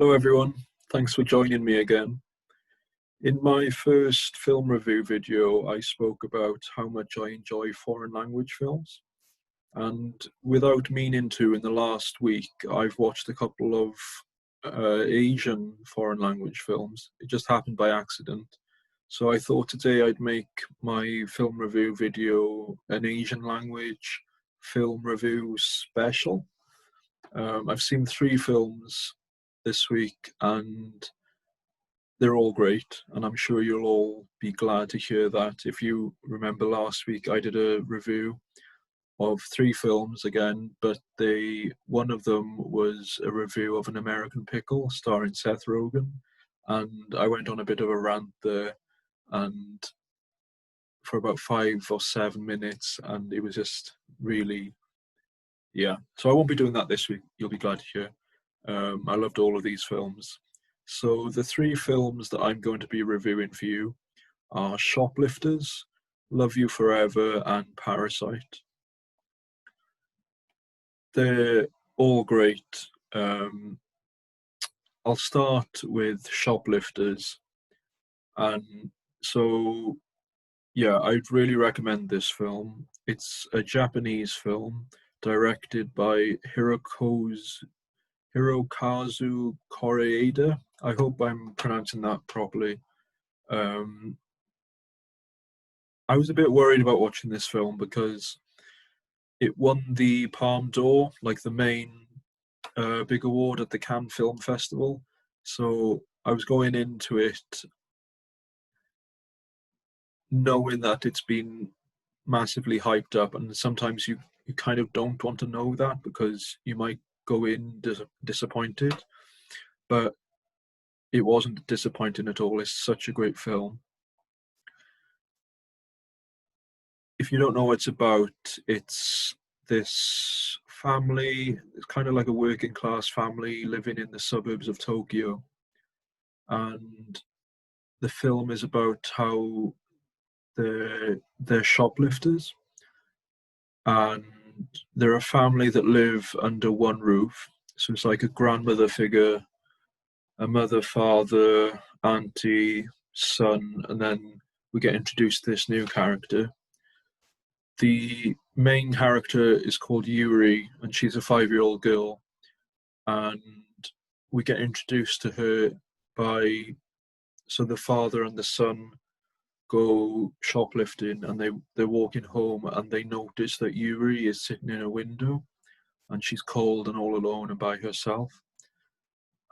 Hello, everyone. Thanks for joining me again. In my first film review video, I spoke about how much I enjoy foreign language films. And without meaning to, in the last week, I've watched a couple of Asian foreign language films. It just happened by accident. So I thought today I'd make my film review video an Asian language film review special. I've seen three films this week, and they're all great, and I'm sure you'll all be glad to hear that. If you remember last week, I did a review of three films again, but one of them was a review of An American Pickle starring Seth Rogen, and I went on a bit of a rant there, and for about 5 or 7 minutes, and it was just really, yeah. So I won't be doing that this week. You'll be glad to hear. I loved all of these films. So the three films that I'm going to be reviewing for you are Shoplifters, Love You Forever, and Parasite. They're all great. I'll start with Shoplifters. And so, yeah, I'd really recommend this film. It's a Japanese film directed by Hirokazu Kore-eda. I hope I'm pronouncing that properly. Um, I was a bit worried about watching this film because it won the Palme d'Or, like the main big award at the Cannes Film Festival. So I was going into it knowing that it's been massively hyped up, and sometimes you kind of don't want to know that because you might go in disappointed. But it wasn't disappointing at all. It's such a great film. If you don't know what it's about, it's this family, it's kind of like a working class family living in the suburbs of Tokyo. And the film is about how they're shoplifters, and they're a family that live under one roof. So it's like a grandmother figure, a mother, father, auntie, son, and then we get introduced to this new character. The main character is called Yuri, and she's a 5-year-old girl. And we get introduced to her by so the father and the son go shoplifting, and they're walking home, and they notice that Yuri is sitting in a window, and she's cold and all alone and by herself.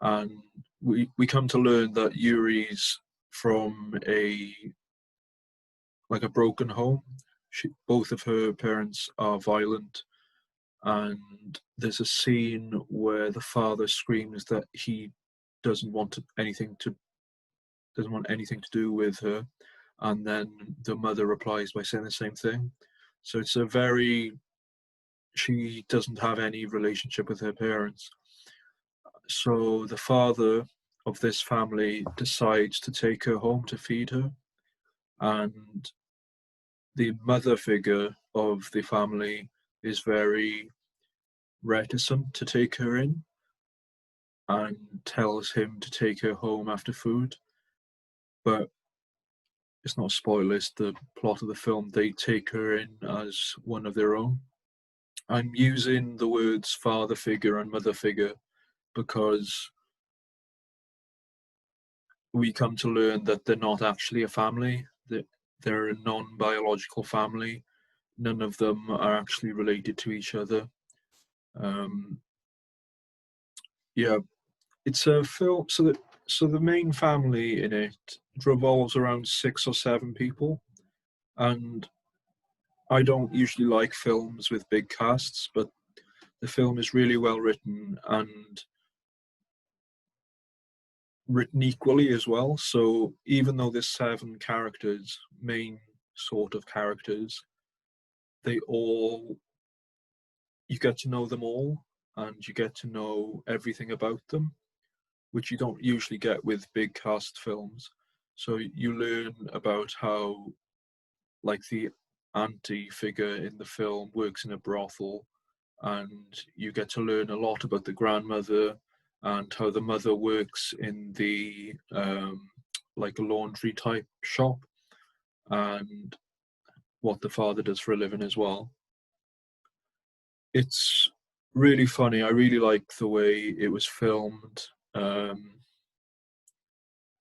And we come to learn that Yuri's from a broken home. Both of her parents are violent, and there's a scene where the father screams that he doesn't want anything to doesn't want anything to do with her, and then the mother replies by saying the same thing. So it's a very she doesn't have any relationship with her parents. So the father of this family decides to take her home to feed her, and the mother figure of the family is very reticent to take her in and tells him to take her home after food. But it's not a spoiler, it's the plot of the film. They take her in as one of their own. I'm using the words father figure and mother figure because we come to learn that they're not actually a family, that they're a non-biological family. None of them are actually related to each other. Um, yeah, it's a film. So the main family in it revolves around 6 or 7 people, and I don't usually like films with big casts, but the film is really well written and written equally as well. So even though there's 7 characters, main sort of characters, they all you get to know them all, and you get to know everything about them, which you don't usually get with big cast films. So you learn about how, like, the auntie figure in the film works in a brothel, and you get to learn a lot about the grandmother and how the mother works in the like a laundry type shop, and what the father does for a living as well. It's really funny. I really like the way it was filmed.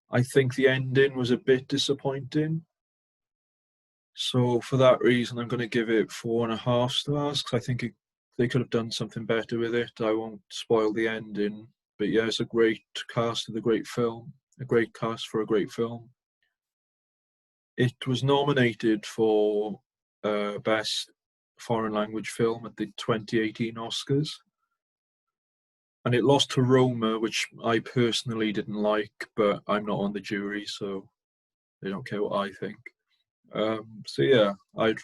I think the ending was a bit disappointing. So for that reason, I'm going to give it 4.5 stars, because I think they could have done something better with it. I won't spoil the ending, but yeah, it's a great cast of the great film, a great cast for a great film. It was nominated for Best Foreign Language Film at the 2018 Oscars, and it lost to Roma, which I personally didn't like, but I'm not on the jury, so they don't care what I think. So yeah, I'd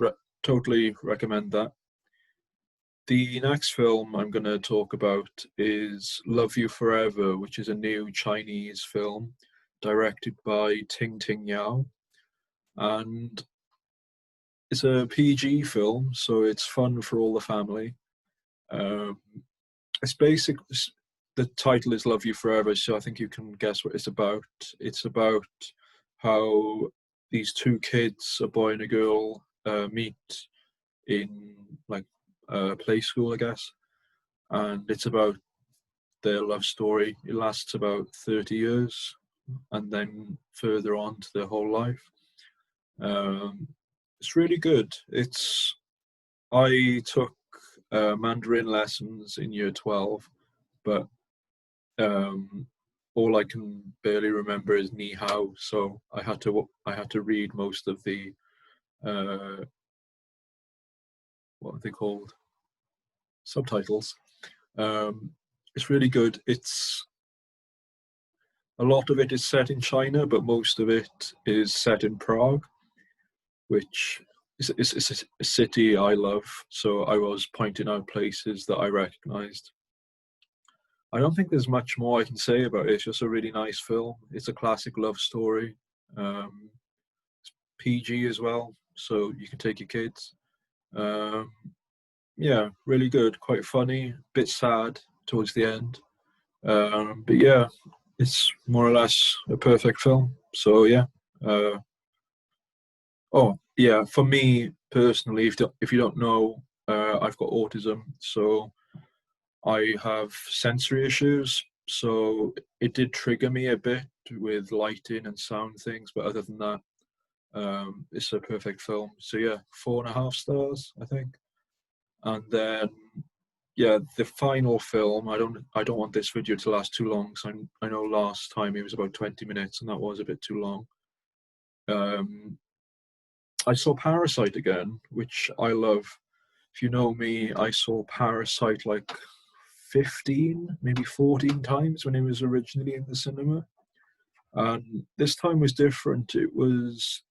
totally recommend that. The next film I'm going to talk about is Love You Forever, which is a new Chinese film directed by Ting Yao, and it's a PG film, so it's fun for all the family. Um, it's basic. The title is Love You Forever, so I think you can guess what it's about. It's about how these two kids, a boy and a girl, meet in like play school, I guess, and it's about their love story. It lasts about 30 years, and then further on to their whole life. Um, it's really good. I took Mandarin lessons in year 12, but um, all I can barely remember is ni hao. So I had to read most of the uh, what are they called, subtitles. Um, it's really good. It's A lot of it is set in China, but most of it is set in Prague, which is a city I love. So I was pointing out places that I recognized. I don't think there's much more I can say about it. It's just a really nice film. It's a classic love story. It's PG as well, so you can take your kids. Um, yeah, really good. Quite funny. Bit sad towards the end. But yeah, it's more or less a perfect film. So yeah. Uh, oh yeah, for me personally, if you don't know, I've got autism, so I have sensory issues. So it did trigger me a bit with lighting and sound things, but other than that, it's a perfect film. So yeah, 4.5 stars, I think. And then yeah, the final film. I don't want this video to last too long, because I know last time it was about 20 minutes, and that was a bit too long. Um, I saw Parasite again, which I love. If you know me, I saw Parasite like 15, maybe 14 times when it was originally in the cinema. And this time was different. It was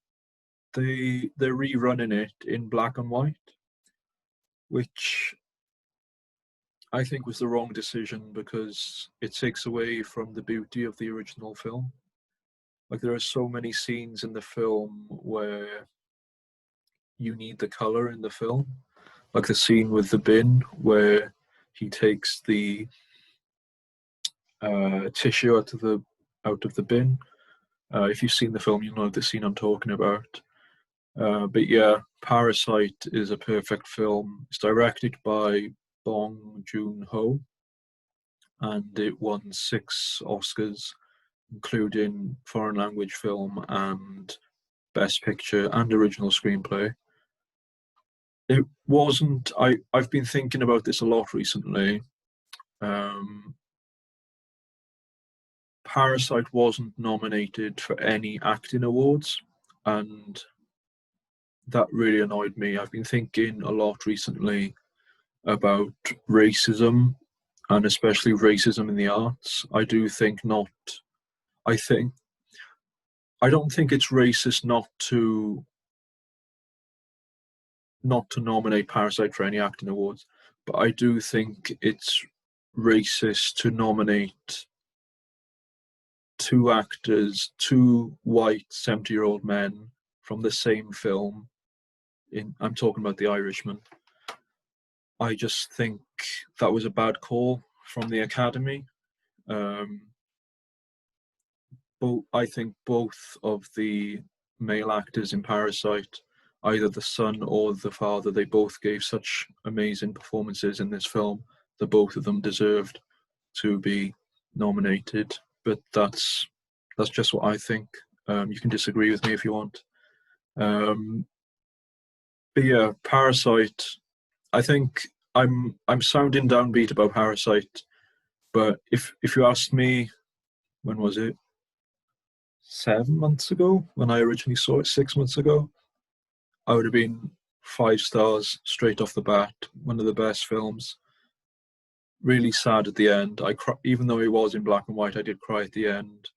they're rerunning it in black and white, which I think was the wrong decision, because it takes away from the beauty of the original film. Like, there are so many scenes in the film where you need the color in the film, like the scene with the bin where he takes the tissue out of the bin. If you've seen the film, you'll know the scene I'm talking about. But yeah, Parasite is a perfect film. It's directed by Bong Joon-ho, and it won 6 Oscars, including foreign language film and best picture and original screenplay. It wasn't. I've been thinking about this a lot recently. Um, Parasite wasn't nominated for any acting awards, and that really annoyed me. I've been thinking a lot recently about racism, and especially racism in the arts. I do think not. I think I don't think it's racist not to nominate Parasite for any acting awards, but I do think it's racist to nominate two actors, two white 70-year-old men from the same film. I'm talking about The Irishman. I just think that was a bad call from the Academy. I think both of the male actors in Parasite, either the son or the father, they both gave such amazing performances in this film that both of them deserved to be nominated. But that's just what I think. You can disagree with me if you want. Um, but yeah, Parasite. I think I'm sounding downbeat about Parasite, but if you asked me, when was it? 7 months ago when I originally saw it. 6 months ago, I would have been 5 stars straight off the bat. One of the best films. Really sad at the end. Even though it was in black and white, I did cry at the end.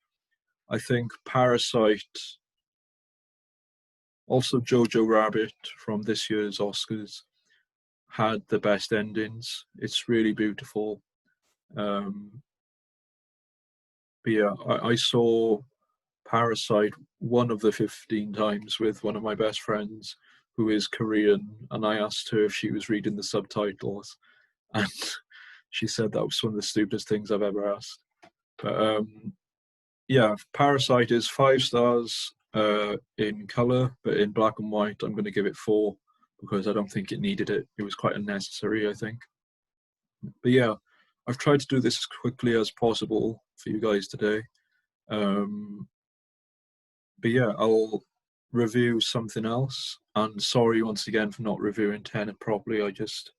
I think Parasite, also Jojo Rabbit from this year's Oscars, had the best endings. It's really beautiful. Um, but yeah, I saw Parasite one of the 15 times with one of my best friends who is Korean, and I asked her if she was reading the subtitles, and she said that was one of the stupidest things I've ever asked. But yeah, Parasite is 5 stars in color, but in black and white, I'm going to give it 4 because I don't think it needed it. It was quite unnecessary, I think. But yeah, I've tried to do this as quickly as possible for you guys today. Um, but yeah, I'll review something else. And sorry once again for not reviewing Tenet properly. I just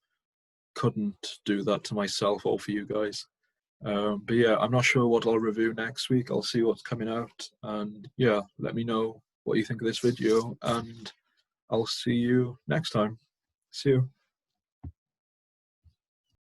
couldn't do that to myself or for you guys. But yeah, I'm not sure what I'll review next week. I'll see what's coming out. And yeah, let me know what you think of this video. And I'll see you next time. See you.